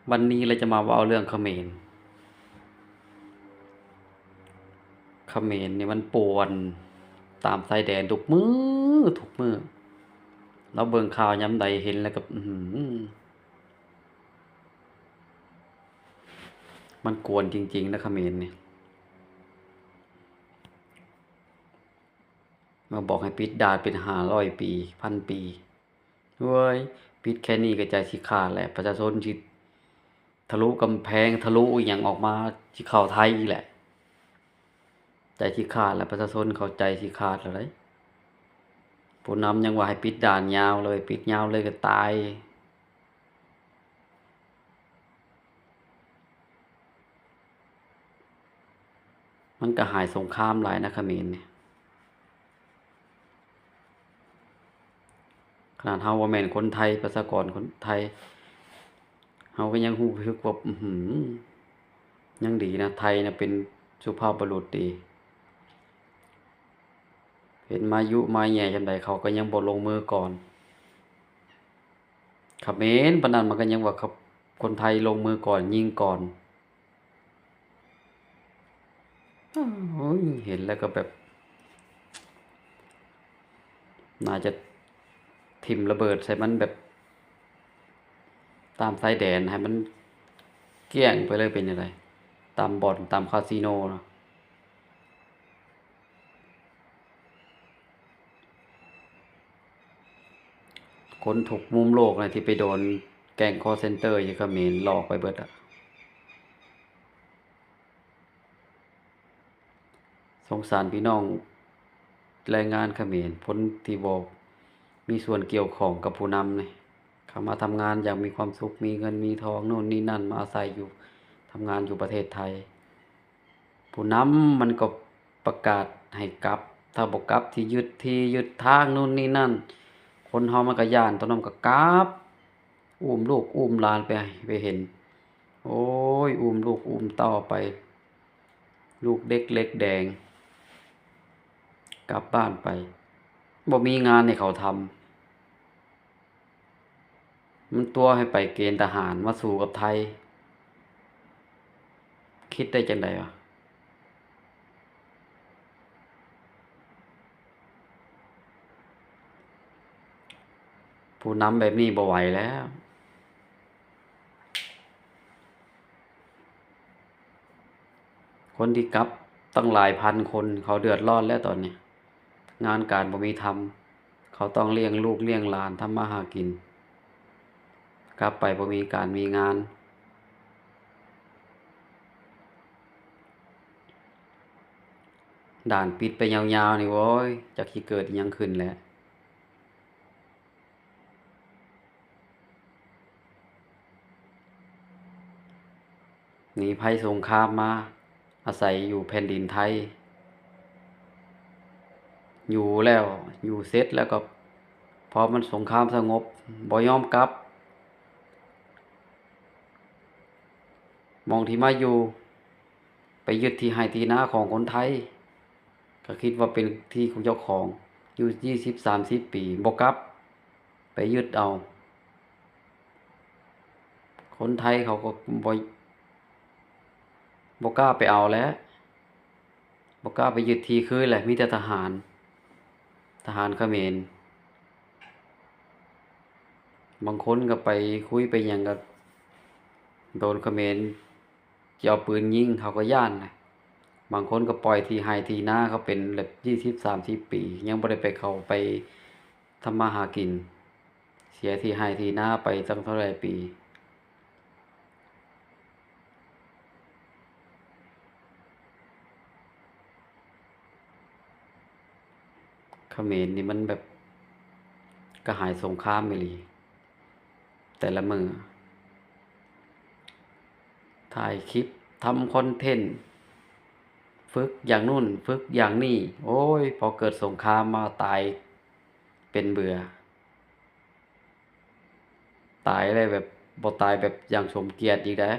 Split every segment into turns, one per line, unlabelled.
วันนี้เราจะมาเว้าเรื่องเขมรนี่มันป่วนตามชายแดนทุกมื้อเราเบิ่งข่าวยามใดเห็นแล้วก็มันกวนจริงๆนะเขมรนี่มาบอกให้ปิดด่านเป็น500ปี1,000ปีเว้ยปิดแค่นี้ก็ใจสิขาดแล้วประชาชนสิทะลุกำแพงทะลุอิหยังออกมาสิเข้าไทยอีกแหละใจสิขาดแล้วประชาชนเข้าใจสิขาดแล้วเด้ผู้นำยังว่าให้ปิดด่านยาวเลยปิดยาวเลยก็ตายมันก็หายสงครามหลายนะเขมรนี่ขนาดเฮาบ่แม่นคนไทยประชากรคนไทยเฮาก็ยังรู้สึกว่ายังดีนะไทยน่ะเป็นสุภาพบุรุษดีเห็นมายุมาแหย่จังใดเขาก็ยังบ่ลงมือก่อนเขมรปานนั้นมันก็ยังว่าคนไทยลงมือก่อนยิงก่อนโอ้ยเห็นแล้วก็แบบน่าจะทิ่มระเบิดใส่มันแบบตามชายแดนให้มันเกลี้ยงไปเลยเป็นจั่งใดตามบ่อนตามคาสิโนเนาะคนทุกมุมโลกนะที่ไปโดนแก๊งคอลเซนเตอร์อยู่เขมรหลอกไปเบิดอะสงสารพี่น้องแรงงานเขมรพ้นที่บ่มีส่วนเกี่ยวข้องกับผู้นำนี่เขามาทำงานอย่างมีความสุขมีเงินมีทองโน่นนี่นั่นมาอาศัยอยู่ทำงานอยู่ประเทศไทยผู้นำมันก็ประกาศให้กลับถ้าบ่กลับที่ยึดทางนู่นนี่นั่นคนเฮามันก็ย้านตอนนั้นก็กลับอุ้มลูกอุ้มหลานไปเห็นโอ้ยอุ้มลูกอุ้มเต้าไปลูกเด็กเล็กแดงกลับบ้านไปบ่มีงานให้เขาทำมันตัวให้ไปเกณฑ์ทหารมาสู้กับไทยคิดได้จังไดวะผู้นำแบบนี้บ่ไหวแล้วคนที่กลับตั้งหลายพันคนเขาเดือดร้อนแล้วตอนนี้งานการบ่มีทำเขาต้องเลี้ยงลูกเลี้ยงหลานทำมาหากินกลับไปบ่มีการมีงานด่านปิดไปยาวๆนี่โว้ยจักสิเกิดอิหยังขึ้นแหละหนีภัยสงครามมาอาศัยอยู่แผ่นดินไทยอยู่แล้วอยู่เสร็จแล้วก็พอมันสงครามสงบบ่ยอมกลับมองที่มาอยู่ไปยึดที่ไร่ที่นาของคนไทยก็คิดว่าเป็นที่ของเจ้าของอยู่20-30ปีบ่กลับไปยึดเอาคนไทยเขาก็บ่กล้าไปเอาแล้วบ่กล้าไปยึดที่คืนแหละมีแต่ทหารเขมรบางคนก็ไปคุยไปหยังก็โดนเขมรสิเอาปืนยิงเขาก็ย้านนะบางคนก็ปล่อยที่ไร่ที่นาเขาเป็นแบบ20-30ปียังบ่ได้ไปเข้าไปทำมาหากินเสียที่ไร่ที่นาไปตั้งเท่าไรปีเขมรนี่มันแบบกระหายสงครามอีหลีแต่ละมื้อถ่ายคลิปทำคอนเทนต์ฝึกอย่างนู่นฝึกอย่างนี้โอ๊ยพอเกิดสงครามมาตายเป็นเบื่อตายได้แบบบ่ตายแบบอย่างสมเกียรติอีกเดะ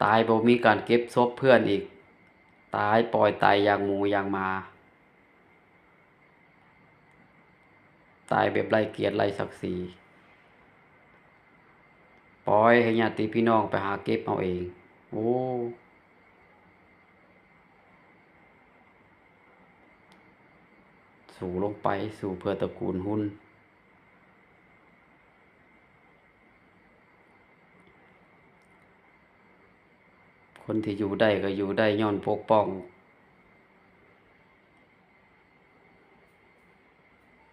ตายบ่มีการเก็บศพเพื่อนอีกตายปล่อยตายอย่างหมูอย่างหมา ตายแบบไร้เกียรติไร้ศักดิ์ศรีปล่อยให้ญาติพี่น้องไปหาเก็บเอาเองโอ้สู่ลงไปสู่เพื่อตระกูลหุ้นคนที่อยู่ได้ก็อยู่ได้ย้อนปกป้อง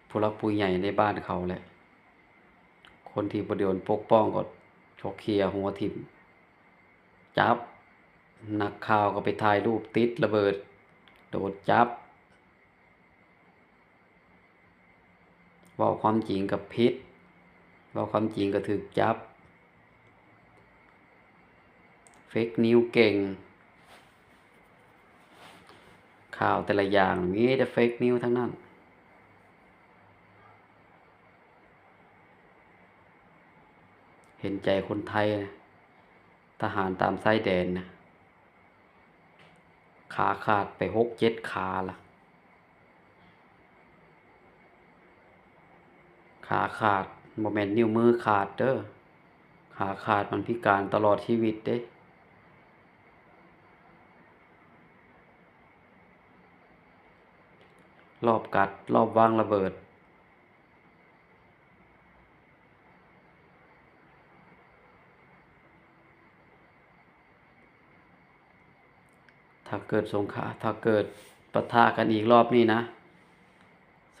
ผู้หลักผู้ใหญ่ในบ้านเขาแหละคนที่บ่โดนปกป้องก็ชกเคียหัวทิ่มจับนักข่าวก็ไปถ่ายรูปติดระเบิดโดนจับเว้าความจริงก็ผิดเว้าความจริงก็ถูกจับเฟกนิวเก่งข่าวแต่ละอย่างมีแต่เฟกนิวทั้งนั้นเห็นใจคนไทยนะทหารตามชายแดนนะขาขาดไป6-7ขาละขาขาดบ่แม่นนิ้วมือขาดเด้อขาขาดมันพิการตลอดชีวิตเด้รอบกัดรอบวางระเบิดถ้าเกิดสงครามถ้าเกิดปะทะกันอีกรอบนี้นะ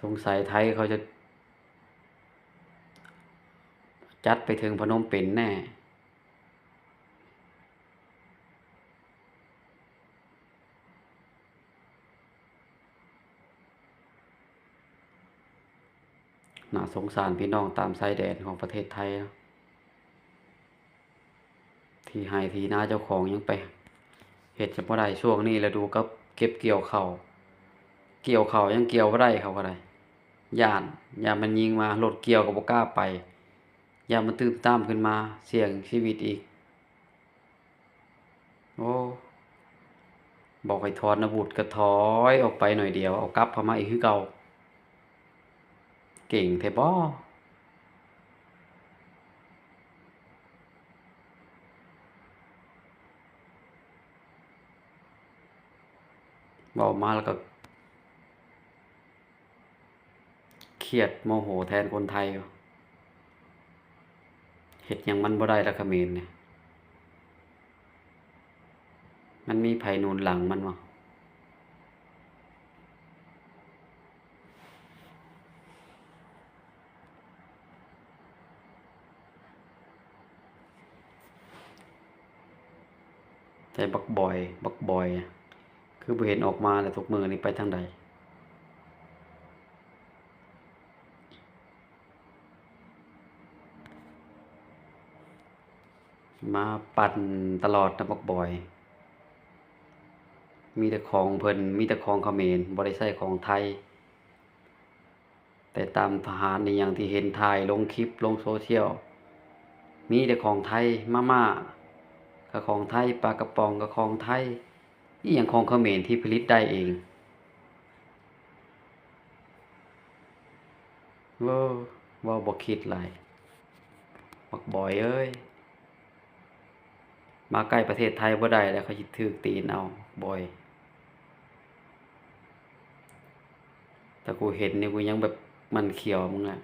สงสัยไทยเขาจะจัดไปถึงพนมเปญแน่น่าสงสารพี่น้องตามชายแดนของประเทศไทยนะที่ให้ที่นาเจ้าของยังไปเฮ็ดจะบ่ได้ช่วงนี้แล้วดูกับเก็บเกี่ยวข้าวเกี่ยวข้าวยังเกี่ยวบ่ได้เขาก็ได้ย้านมันยิงมารถเกี่ยวก็บ่กล้าไปย้านมันตื้มตามขึ้นมาเสี่ยงชีวิตอีกโอ้บอกให้ถอนอาวุธก็ถอยออกไปหน่อยเดียวเอากลับเข้ามาอีกคือเก่าเก่งแท้บ่เว้ามาแล้วก็เครียดโมโหแทนคนไทยเฮ็ดหยังมันบ่ได้ละเขมรเนี่ยมันมีไผหนุนหลังมันบ่แต่บักบอยคือบ่เห็นออกมาแล้วทุกมื้อนี้ไปทางใดมาปั่นตลอดนะบักบอยมีแต่ของเพิ่นมีแต่ของเขมรบ่ได้ใช้ของไทยแต่ตามทหารนี่อย่างที่เห็นถ่ายลงคลิปลงโซเชียลมีแต่ของไทยมาม่าก็ของไทยปลากระป๋องก็ของไทยอีหยังของเขมรที่ผลิตได้เองเว้อเว้าบ่คิดหลายบักบอยเอ้ยมาใกล้ประเทศไทยบ่ได้แล้วเขาสิถูกตีนเอาบอยแต่กูเห็นนี่กูยังแบบมันเขียวมึงอะ